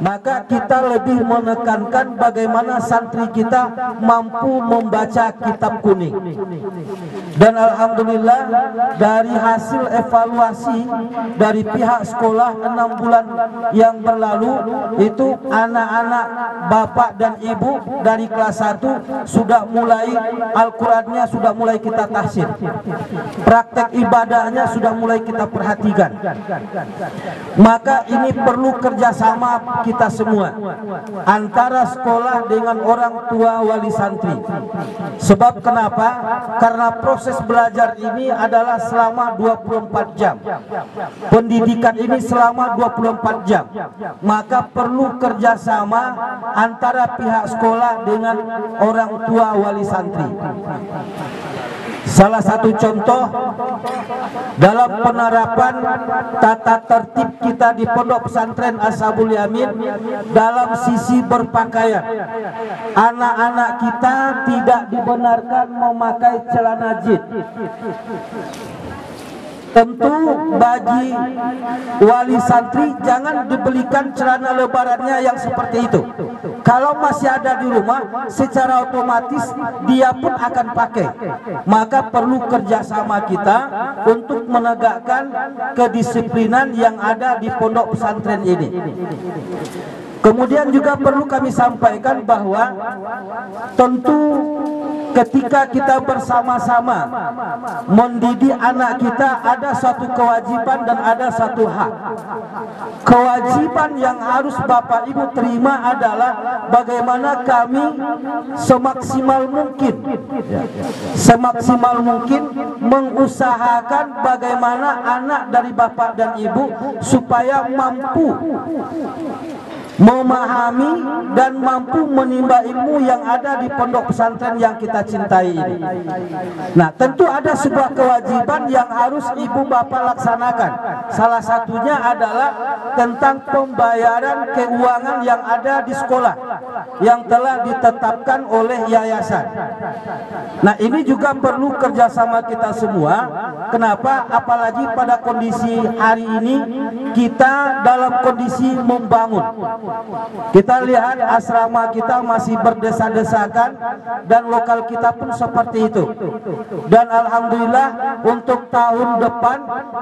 maka kita lebih menekankan bagaimana santri kita mampu membaca kitab kuning. Dan alhamdulillah dari hasil evaluasi dari pihak sekolah 6 bulan yang berlalu, itu anak-anak bapak dan ibu dari kelas 1 sudah mulai Al-Qurannya sudah mulai kita tahsin, praktek ibadahnya sudah mulai kita perhatikan. Maka ini perlu kerjasama kita semua antara sekolah dengan orang tua wali santri. Sebab kenapa? Karena proses belajar ini adalah selama 24 jam. Pendidikan ini selama 24 jam. Maka perlu kerjasama antara pihak sekolah dengan orang tua wali santri. Salah satu contoh dalam penerapan tata tertib kita di Pondok Pesantren Ashabul Yamin dalam sisi berpakaian, anak-anak kita tidak dibenarkan memakai celana jin. Tentu bagi wali santri jangan dibelikan celana lebarannya yang seperti itu. Kalau masih ada di rumah, secara otomatis dia pun akan pakai. Maka perlu kerjasama kita untuk menegakkan kedisiplinan yang ada di pondok pesantren ini. Kemudian juga perlu kami sampaikan bahwa tentu ketika kita bersama-sama mendidik anak kita, ada satu kewajiban dan ada satu hak. Kewajiban yang harus Bapak Ibu terima adalah bagaimana kami semaksimal mungkin mengusahakan bagaimana anak dari Bapak dan Ibu supaya mampu memahami dan mampu menimba ilmu yang ada di pondok pesantren yang kita cintai ini. Nah, tentu ada sebuah kewajiban yang harus ibu bapak laksanakan. Salah satunya adalah tentang pembayaran keuangan yang ada di sekolah yang telah ditetapkan oleh yayasan. Nah, ini juga perlu kerjasama kita semua. Kenapa? Apalagi pada kondisi hari ini kita dalam kondisi membangun. Kita lihat asrama kita masih berdesa-desakan dan lokal kita pun seperti itu. Dan alhamdulillah untuk tahun depan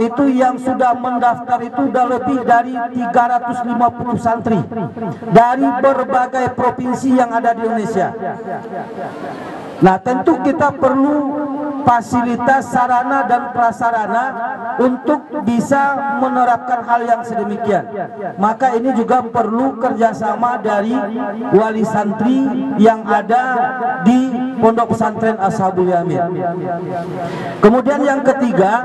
itu yang sudah mendaftar itu sudah lebih dari 350 santri dari berbagai provinsi yang ada di Indonesia. Nah, tentu kita perlu fasilitas sarana dan prasarana untuk bisa menerapkan hal yang sedemikian. Maka ini juga perlu kerjasama dari wali santri yang ada di Pondok Pesantren Ashabul Yamin. Kemudian yang ketiga,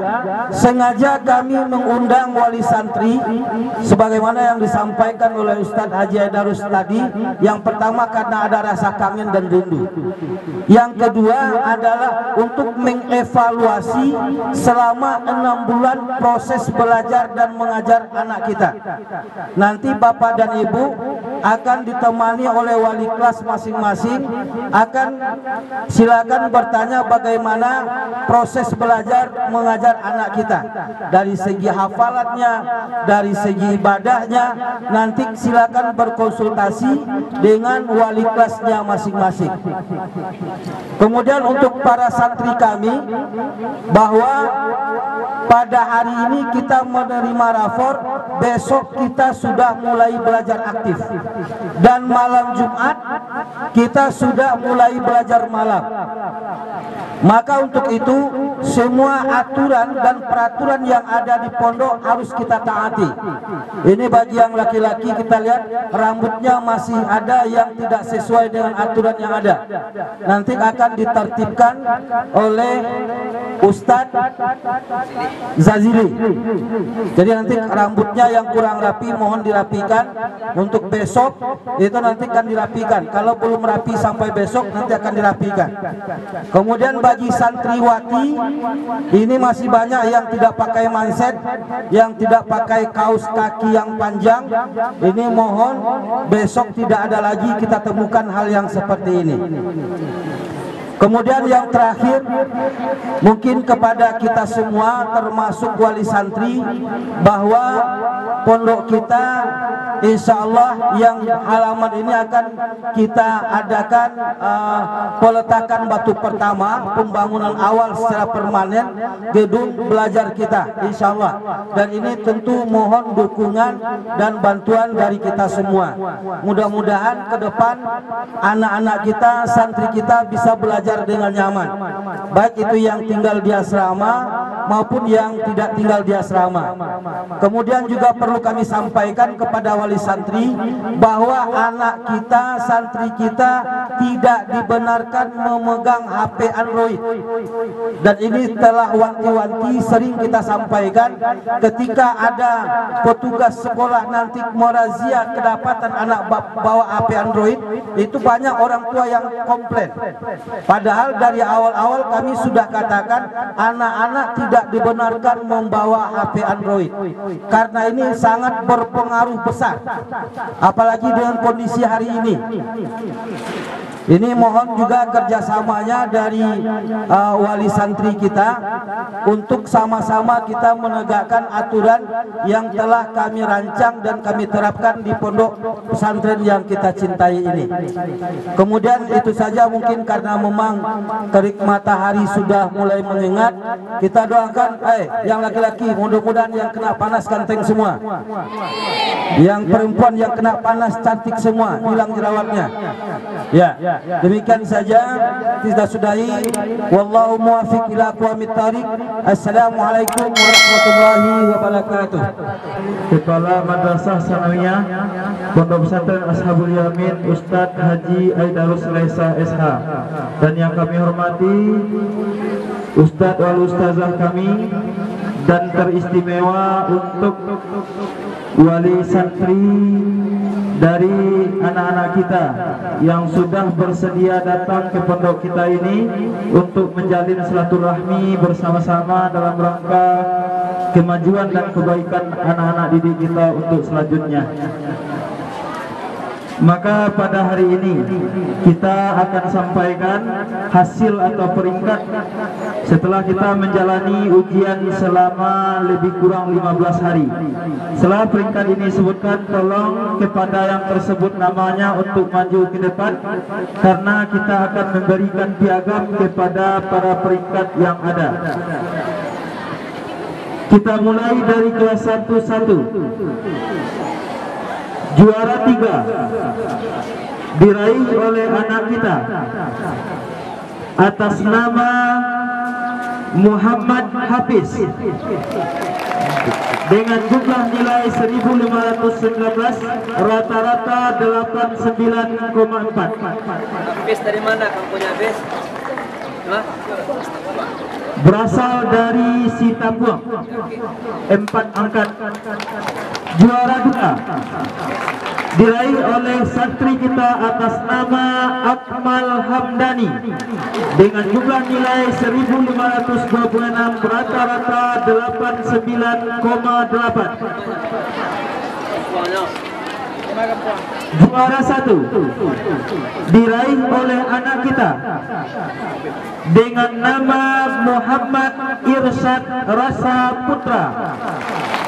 sengaja kami mengundang wali santri sebagaimana yang disampaikan oleh Ustadz Haji Aidarus tadi. Yang pertama karena ada rasa kangen dan rindu. Yang kedua adalah untuk mengevaluasi selama 6 bulan proses belajar dan mengajar anak kita. Nanti Bapak dan Ibu akan ditemani oleh wali kelas masing-masing, akan silakan bertanya bagaimana proses belajar mengajar anak kita dari segi hafalannya, dari segi ibadahnya. Nanti silakan berkonsultasi dengan wali kelasnya masing-masing. Kemudian untuk para santri kami, bahwa pada hari ini kita menerima rapor, besok kita sudah mulai belajar aktif, dan malam Jumat kita sudah mulai belajar malam. Maka untuk itu semua aturan dan peraturan yang ada di pondok harus kita taati. Ini bagi yang laki-laki, kita lihat rambutnya masih ada yang tidak sesuai dengan aturan yang ada. Nanti akan ditertibkan oleh Ustadz Zazili. Jadi nanti rambutnya yang kurang rapi mohon dirapikan. Untuk besok itu nanti akan dirapikan. Kalau belum rapi sampai besok nanti akan dirapikan. Kemudian bagi santriwati ini masih banyak yang tidak pakai manset, yang tidak pakai kaos kaki yang panjang. Ini mohon besok tidak ada lagi kita temukan hal yang seperti ini. Kemudian yang terakhir, mungkin kepada kita semua termasuk wali santri, bahwa pondok kita insya Allah yang halaman ini akan kita adakan peletakan batu pertama, pembangunan awal secara permanen gedung belajar kita insya Allah. Dan ini tentu mohon dukungan dan bantuan dari kita semua. Mudah-mudahan ke depan anak-anak kita, santri kita bisa belajar dengan nyaman, baik itu yang tinggal di asrama maupun yang tidak tinggal di asrama. Kemudian juga perlu kami sampaikan kepada wali santri bahwa anak kita, santri kita tidak dibenarkan memegang HP Android. Dan ini telah wanti-wanti sering kita sampaikan, ketika ada petugas sekolah nanti merazia kedapatan anak bawa HP Android, itu banyak orang tua yang komplain. Padahal dari awal-awal kami sudah katakan anak-anak tidak dibenarkan membawa HP Android, karena ini sangat berpengaruh besar, apalagi dengan kondisi hari ini. Ini mohon juga kerjasamanya dari wali santri kita untuk sama-sama kita menegakkan aturan yang telah kami rancang dan kami terapkan di pondok pesantren yang kita cintai ini. Kemudian itu saja, mungkin karena memang terik matahari sudah mulai menyengat, kita doakan yang laki-laki mudah-mudahan yang kena panas ganteng semua, yang perempuan yang kena panas cantik semua, hilang jerawatnya. Ya, demikian saja kita sudahi. Wallahu muwaffiq ila aqwamit thariq. Assalamualaikum warahmatullahi wabarakatuh. Kepala Madrasah Sanawiyah Pondok Pesantren Ashabul Yamin, Ustadz Haji Aidarus Laisa SH, dan yang kami hormati Ustadz wal Ustazah kami, dan teristimewa untuk wali santri dari anak-anak kita yang sudah bersedia datang ke pondok kita ini untuk menjalin silaturahmi bersama-sama dalam rangka kemajuan dan kebaikan anak-anak didik kita untuk selanjutnya. Maka pada hari ini kita akan sampaikan hasil atau peringkat setelah kita menjalani ujian selama lebih kurang 15 hari. Setelah peringkat ini sebutkan, tolong kepada yang tersebut namanya untuk maju ke depan, karena kita akan memberikan piagam kepada para peringkat yang ada. Kita mulai dari kelas 1-1. Juara 3 diraih oleh anak kita atas nama Muhammad Hafiz dengan jumlah nilai 1519, rata-rata 89,4. Hafiz dari mana kampungnya Hafiz? Berasal dari Sitapuang, 4 angkat. Juara 2 diraih oleh santri kita atas nama Akmal Hamdani dengan jumlah nilai 1526, rata-rata 89,8. Juara 1 diraih oleh anak kita dengan nama Muhammad Irsyad Rasa Putra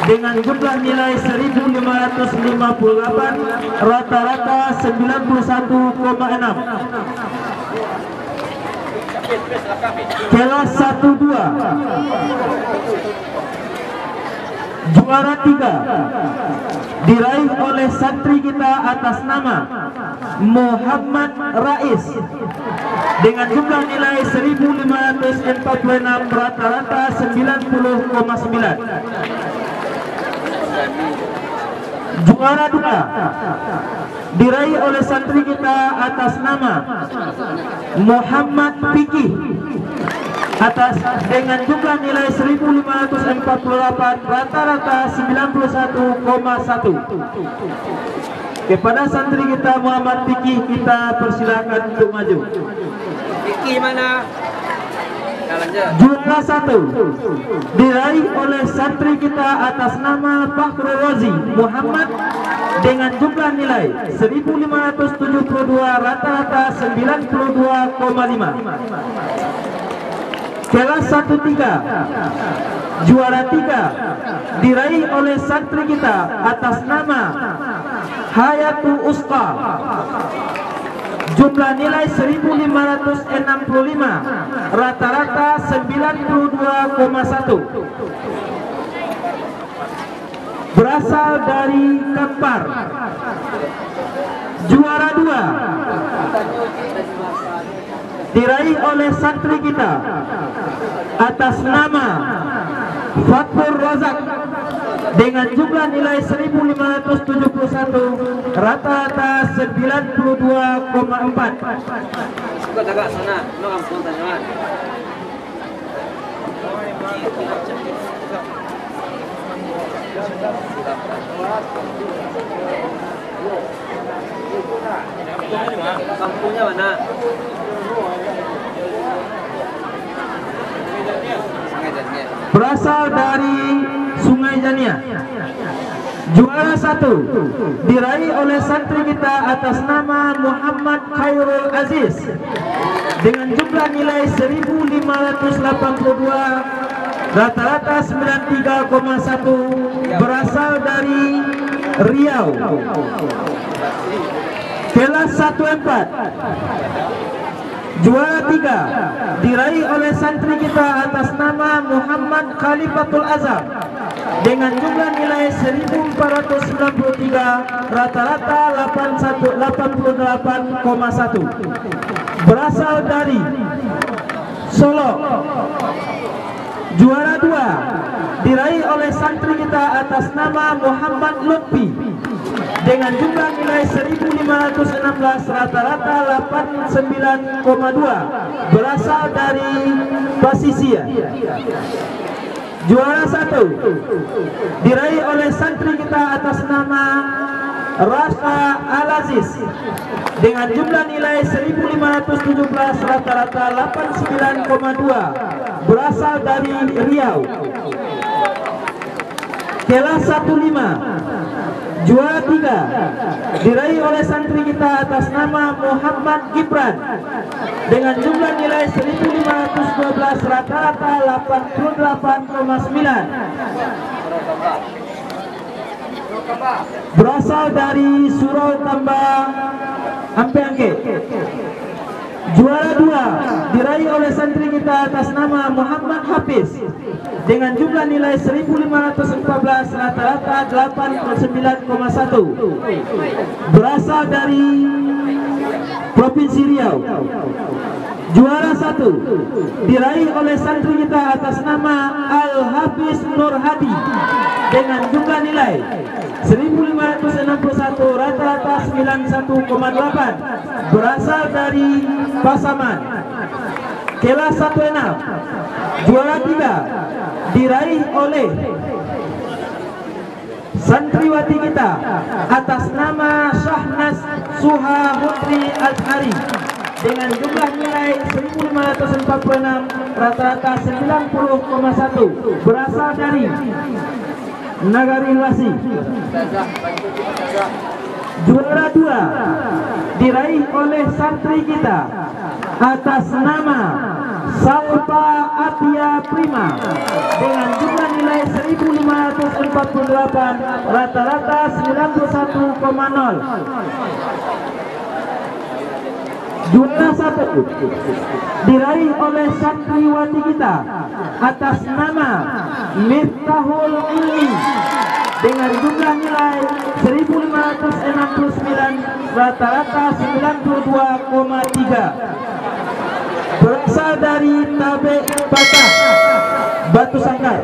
dengan jumlah nilai 1558, rata-rata 91,6. Kelas 1-2 juara 3 diraih oleh santri kita atas nama Muhammad Rais dengan jumlah nilai 1546, rata-rata 90,9. Juara 2 diraih oleh santri kita atas nama Muhammad Fikih atas dengan jumlah nilai 1548, rata-rata 91,1. Kepada santri kita Muhammad Fikih, kita persilakan untuk maju. Fikih mana? Juara 1 diraih oleh santri kita atas nama Fakhrul Razi Muhammad dengan jumlah nilai 1572, rata-rata 92,5. Kelas 1-3 juara 3 diraih oleh santri kita atas nama Hayatul Usqa, jumlah nilai 1565, rata-rata 92,1. Berasal dari Kampar. Juara 2 diraih oleh santri kita atas nama Fathur Razak dengan jumlah nilai 1571, rata-rata 92,4. Suka agak sana, no kampung tanyaan. Kampungnya mana? Berasal dari Sungai Jania. Juara 1 diraih oleh santri kita atas nama Muhammad Khairul Aziz dengan jumlah nilai 1582, rata-rata 93,1, berasal dari Riau. Kelas 1-4 juara 3 diraih oleh santri kita atas nama Muhammad Khalifatul Azam dengan jumlah nilai 1493, rata-rata 88,1, berasal dari Solo. Juara 2 diraih oleh santri kita atas nama Muhammad Lutfi dengan jumlah nilai 1516, rata-rata 89,2, berasal dari Pasisia. Juara 1 diraih oleh santri kita atas nama Rasa Al-Aziz dengan jumlah nilai 1517, rata-rata 89,2, berasal dari Riau. Kelas 1-5 juara 3 diraih oleh santri kita atas nama Muhammad Gibran dengan jumlah nilai 1512, rata-rata 88,9, berasal dari Surau Tambah Ampeangke. Juara 2 diraih oleh santri kita atas nama Muhammad Hafiz dengan jumlah nilai 1514, rata-rata 89,1, berasal dari Provinsi Riau. Juara 1 diraih oleh santri kita atas nama Al-Hafiz Nur Hadi dengan jumlah nilai 1561, rata-rata 91,8, berasal dari Pasaman. Kelas 1-6 juara 3 diraih oleh santriwati kita atas nama Syahnas Suha Hutri Al-Hari dengan jumlah nilai 1546, rata-rata 90,1, berasal dari Nagari Lasi. Juara 2 diraih oleh santri kita atas nama Salpa Atia Prima dengan jumlah nilai 1548, rata-rata 91,0. Juara 1 diraih oleh santriwati kita atas nama Miftahul Ilmi dengan jumlah nilai 1569, rata-rata 92,3, berasal dari Tabe Batak, Batu Sangkar.